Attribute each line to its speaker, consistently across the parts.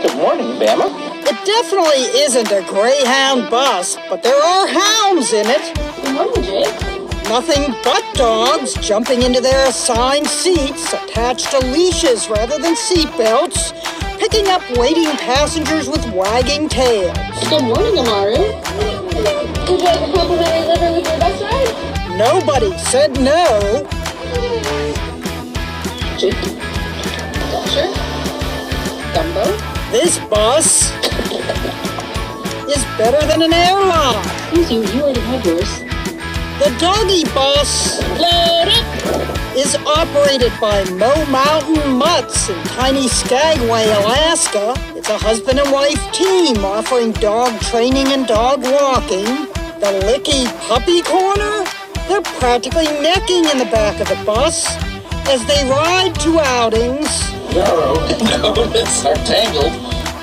Speaker 1: Good morning, Bama.
Speaker 2: It definitely isn't a Greyhound bus, but there are hounds in it.
Speaker 3: Good morning, Jake.
Speaker 2: Nothing but dogs jumping into their assigned seats, attached to leashes rather than seatbelts, picking up waiting passengers with wagging tails.
Speaker 3: Good morning, Amaru. Would you like a complimentary liver with your bus ride?
Speaker 2: Nobody said no.
Speaker 3: Jake. Dasher. Dumbo.
Speaker 2: This bus is better than an airline.
Speaker 3: Excuse you, you already had yours.
Speaker 2: The doggy bus
Speaker 3: Load up!
Speaker 2: is operated by Mo Mountain Mutts in tiny Skagway, Alaska. It's a husband and wife team offering dog training and dog walking. The Licky Puppy Corner? They're practically necking in the back of the bus as they ride to outings.
Speaker 1: Yarrow, notice our tangled.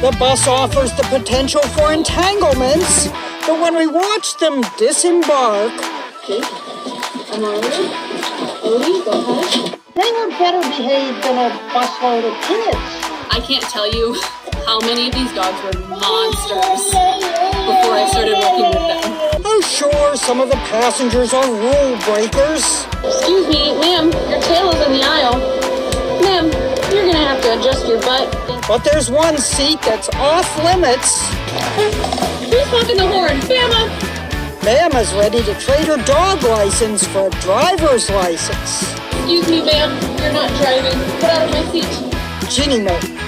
Speaker 2: The bus offers the potential for entanglements, but when we watch them disembark,
Speaker 3: Jake. Amaru. Odie, go ahead.
Speaker 2: they were better behaved than a busload of kids.
Speaker 4: I can't tell you how many of these dogs were monsters before I started working with them.
Speaker 2: Oh, sure, some of the passengers are rule breakers.
Speaker 3: Excuse me, ma'am, your tail is in the aisle. Ma'am, you're gonna have to adjust your butt.
Speaker 2: But there's one seat that's off limits.
Speaker 3: Who's honking the horn? Bama!
Speaker 2: Mama's ready to trade her dog license for a driver's license.
Speaker 3: Excuse me, ma'am, you're not driving. Get out of my seat.
Speaker 2: Ginny note.